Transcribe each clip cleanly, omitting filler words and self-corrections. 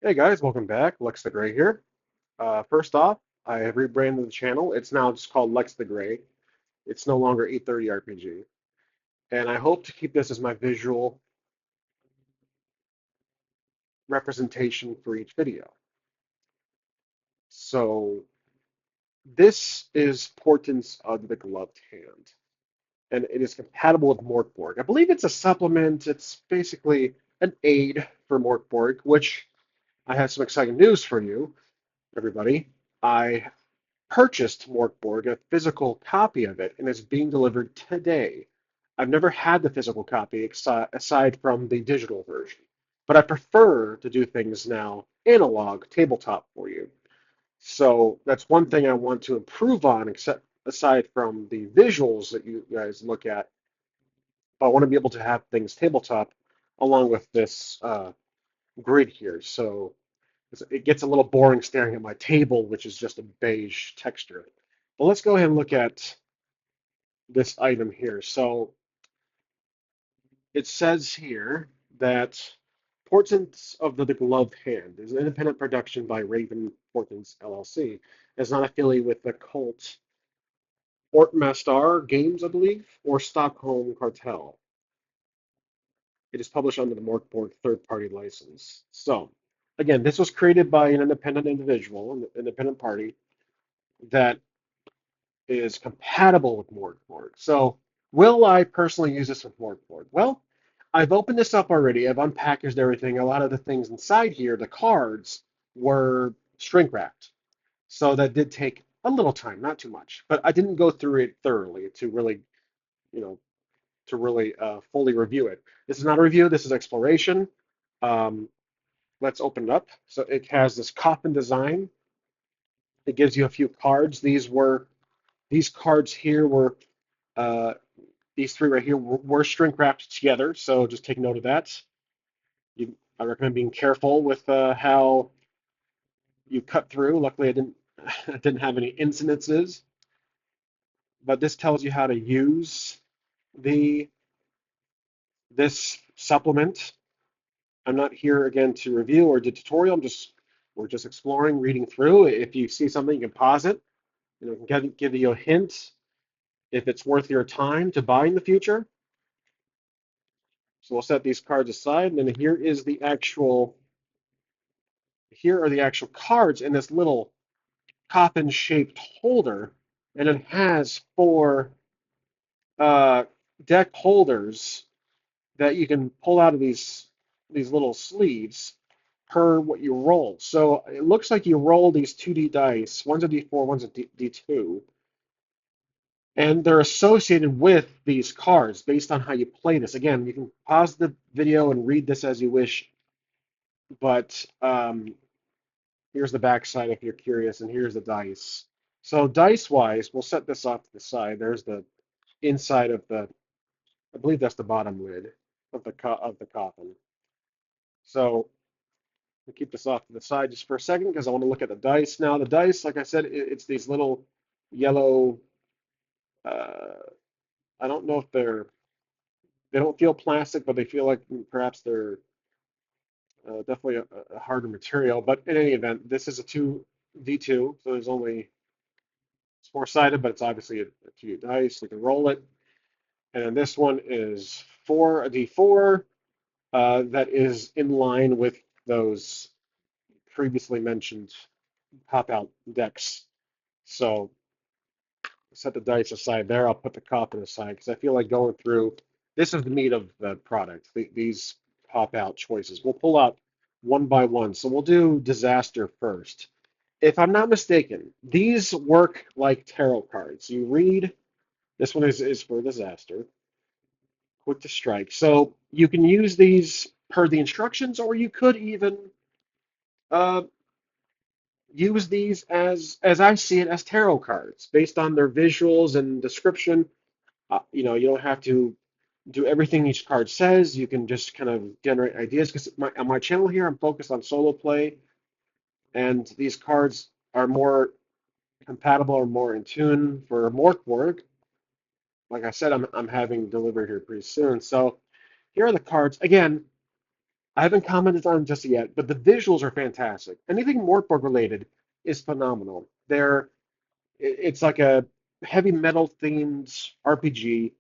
Hey guys, welcome back. Lex the Gray here. First off, I have rebranded the channel. It's now just called Lex the Gray. It's no longer 830 RPG. And I hope to keep this as my visual representation for each video. So this is Portents of the Gloved Hand, and it is compatible with Morkborg. I believe it's a supplement. It's basically an aid for Morkborg, which I have some exciting news for you, everybody. I purchased Morkborg, a physical copy of it, and it's being delivered today. I've never had the physical copy aside from the digital version, but I prefer to do things now analog, tabletop for you. So that's one thing I want to improve on, except aside from the visuals that you guys look at. But I want to be able to have things tabletop along with this grid here. So it gets a little boring staring at my table, which is just a beige texture. But let's go ahead and look at this item here. So it says here that Portents of the Gloved Hand is an independent production by Raven Portents LLC. It's not affiliated with the cult Ortmastar Games, I believe, or Stockholm Cartel. It is published under the Morkborg third-party license. So, again, this was created by an independent individual, an independent party, that is compatible with Morkborg. So will I personally use this with Morkborg? Well, I've opened this up already. I've unpackaged everything. A lot of the things inside here, the cards, were shrink wrapped. So that did take a little time, not too much. But I didn't go through it thoroughly to really, you know, to really fully review it. This is not a review. This is exploration. Um, let's open it up. So it has this coffin design. It gives you a few cards. These cards here were uh, these three right here were shrink wrapped together, so just take note of that. I recommend being careful with how you cut through. Luckily, I didn't I didn't have any incidences, but this tells you how to use the this supplement. I'm not here again to review or do tutorial. We're just exploring, reading through. If you see something, you can pause it. It can give you a hint if it's worth your time to buy in the future. So we'll set these cards aside, and then here are the actual cards in this little coffin-shaped holder, and it has four uh, deck holders that you can pull out of these little sleeves per what you roll. So it looks like you roll these 2D dice. One's a D4, one's a D2, and they're associated with these cards based on how you play this. Again, you can pause the video and read this as you wish, but here's the back side if you're curious, and here's the dice. So dice-wise, we'll set this off to the side. There's the inside of I believe that's the bottom lid of the coffin. So we'll keep this off to the side just for a second because I want to look at the dice. Now the dice, like I said, it's these little yellow. Uh, I don't know if they don't feel plastic, but they feel like perhaps they're definitely a harder material. But in any event, this is a 2d2, so there's only it's four-sided, but it's obviously a few dice. You can roll it. And then this one is a D4 that is in line with those previously mentioned pop-out decks. So set the dice aside there. I'll put the coffin aside because I feel like going through this is the meat of the product. These pop-out choices. We'll pull out one by one. So we'll do disaster first. If I'm not mistaken, these work like tarot cards. You read, this one is for disaster, quick to strike. So you can use these per the instructions, or you could even uh, use these as I see it, as tarot cards based on their visuals and description. You don't have to do everything each card says. You can just kind of generate ideas because on my channel here, I'm focused on solo play, and these cards are more compatible or more in tune for Morkborg. Like I said, I'm having delivered here pretty soon. So here are the cards. Again, I haven't commented on it just yet, but the visuals are fantastic. Anything Morkborg related is phenomenal. It's like a heavy metal themed RPG.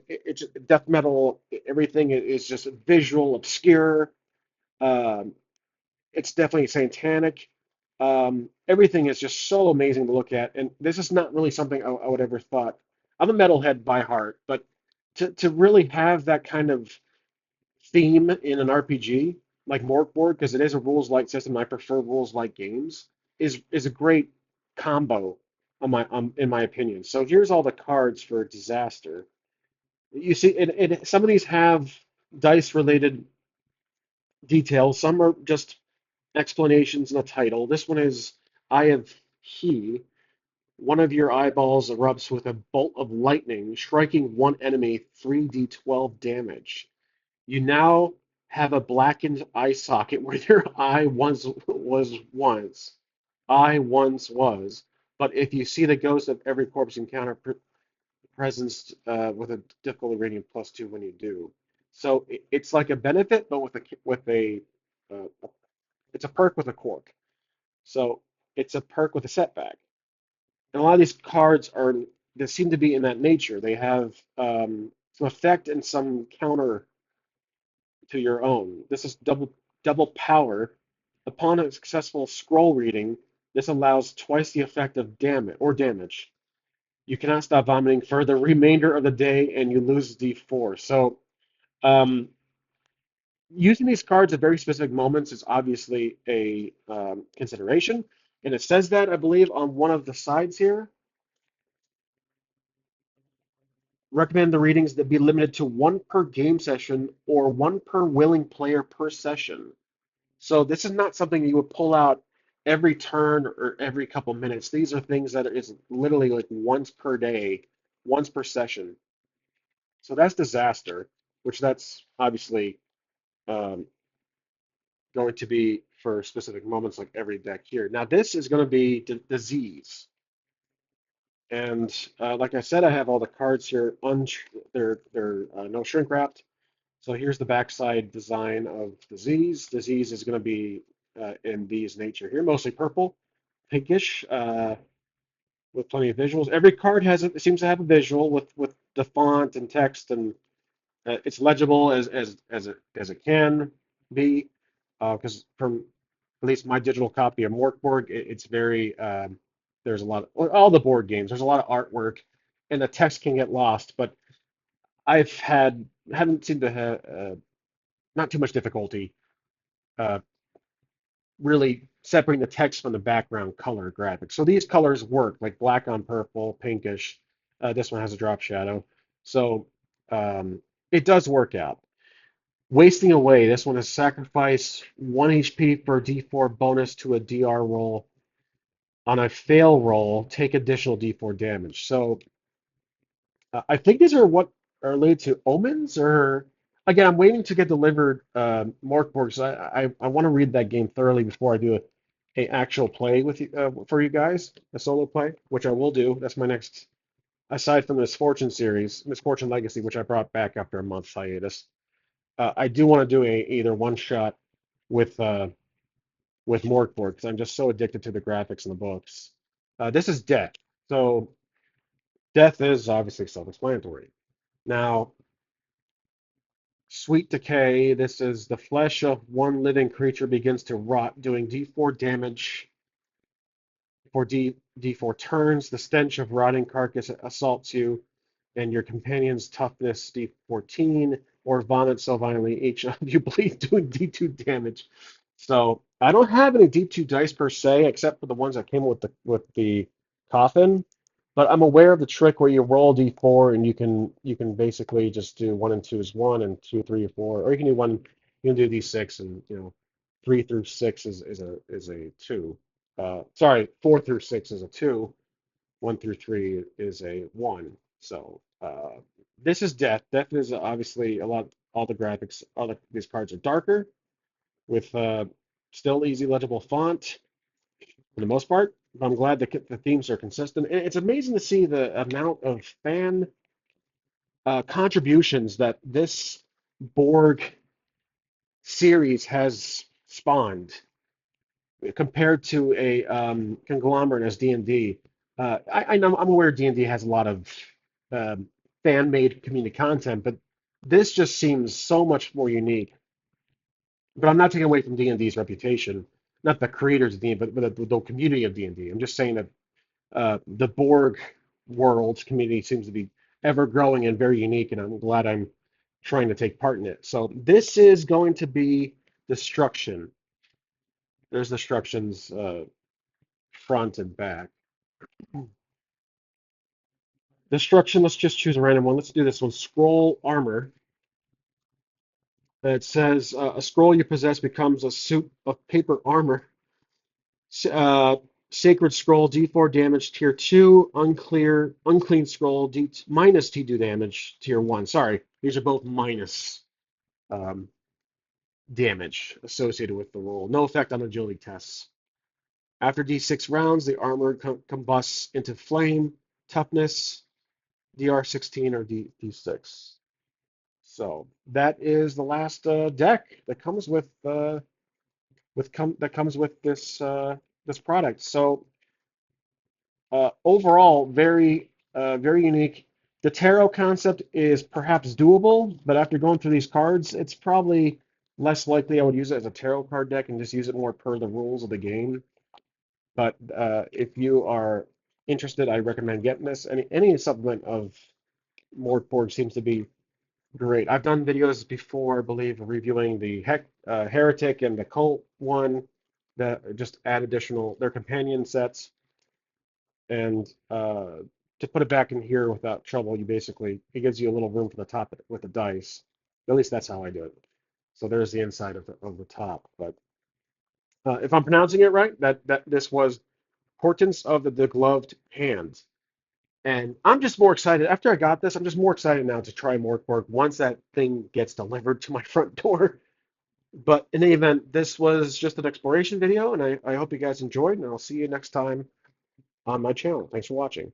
It's death metal. Everything is just visual, obscure. Um, it's definitely satanic. Everything is just so amazing to look at, and this is not really something I would ever thought. I'm a metalhead by heart, but to really have that kind of theme in an RPG like Morkborg, because it is a rules light system, I prefer rules light games, is a great combo in my opinion. So here's all the cards for Disaster. You see, some of these have dice related details. Some are just explanations in the title. This one is Eye of He. One of your eyeballs erupts with a bolt of lightning, striking one enemy 3d12 damage. You now have a blackened eye socket where your eye once was. But if you see the ghost of every corpse encounter presence with a difficulty rating +2 when you do. So it's like a benefit, but uh, it's a perk with a quirk. So it's a perk with a setback. And a lot of these cards are they seem to be in that nature. They have some effect and some counter to your own. This is double power. Upon a successful scroll reading, this allows twice the effect of damage. You cannot stop vomiting for the remainder of the day, and you lose D4. So um, using these cards at very specific moments is obviously a consideration, and it says that I believe on one of the sides here. Recommend the readings that be limited to one per game session or one per willing player per session. So this is not something you would pull out every turn or every couple minutes. These are things that is literally like once per day, once per session. So that's disaster, which that's obviously um, going to be for specific moments like every deck here. Now this is going to be disease. And like I said, I have all the cards here. They're no shrink wrapped. So here's the backside design of disease. Disease is going to be in these nature here, mostly purple, pinkish, with plenty of visuals. Every card it seems to have a visual with the font and text, and it's legible as it can be. Because from at least my digital copy of Morkborg, it's very there's a lot of all the board games. There's a lot of artwork, and the text can get lost. But haven't seemed to have not too much difficulty uh, really separating the text from the background color graphics. So these colors work, like black on purple, pinkish. This one has a drop shadow. So um, it does work out. Wasting away. This one is sacrifice 1 HP for D4 bonus to a DR roll. On a fail roll, take additional D4 damage. So I think these are what are related to omens, or again, I'm waiting to get delivered Morkborg, so I want to read that game thoroughly before I do a actual play with you for you guys, a solo play, which I will do. That's my next, aside from the Misfortune series, Misfortune Legacy, which I brought back after a month's hiatus. I do want to do either one shot with uh, with Morkborg because I'm just so addicted to the graphics and the books. This is Death, so Death is obviously self-explanatory. Now, Sweet Decay, this is the flesh of one living creature begins to rot, doing D4 damage for D4 turns. The stench of rotting carcass assaults you, and your companion's toughness D14 or vomit so violently each of you bleed, doing D2 damage. So I don't have any D2 dice per se, except for the ones that came with the coffin. But I'm aware of the trick where you roll D4 and you can basically just do one and two is one and two, three, or four, or you can do one. You can do D6 and 3 through 6 is a two. Sorry, 4 through 6 is a two. 1 through 3 is a one. So this is Death. Death is obviously a lot. All the graphics, these cards are darker with still easy legible font for the most part. But I'm glad the themes are consistent. And it's amazing to see the amount of fan contributions that this Borg series has spawned compared to a conglomerate as D&D. I'm aware D&D has a lot of um, fan-made community content, but this just seems so much more unique. But I'm not taking away from D&D's reputation, not the creators of D&D, but the community of D&D. I'm just saying that the Borg world community seems to be ever growing and very unique, and I'm glad I'm trying to take part in it. So this is going to be Destruction. There's Destruction's front and back. Destruction, let's just choose a random one. Let's do this one. Scroll armor. It says a scroll you possess becomes a suit of paper armor. Sacred scroll, D4 damage, tier 2. Unclean scroll, minus T2 damage, tier 1. Sorry, these are both minus um, damage associated with the roll. No effect on agility tests. After D6 rounds, the armor combusts into flame, toughness, DR16 or D6. So that is the last deck that comes with this product. So overall, very unique. The tarot concept is perhaps doable, but after going through these cards, it's probably less likely I would use it as a tarot card deck and just use it more per the rules of the game. But if you are interested, I recommend getting this. Any supplement of Mortboard seems to be great. I've done videos before, I believe, reviewing the Heretic and the Cult one that just add additional their companion sets. And to put it back in here without trouble, it gives you a little room for the top with the dice. At least that's how I do it. So there's the inside of the top. But if I'm pronouncing it right, that this was Portents of the Degloved Hand. And I'm just more excited. After I got this, I'm just more excited now to try Morkborg once that thing gets delivered to my front door. But in any event, this was just an exploration video, and I hope you guys enjoyed, and I'll see you next time on my channel. Thanks for watching.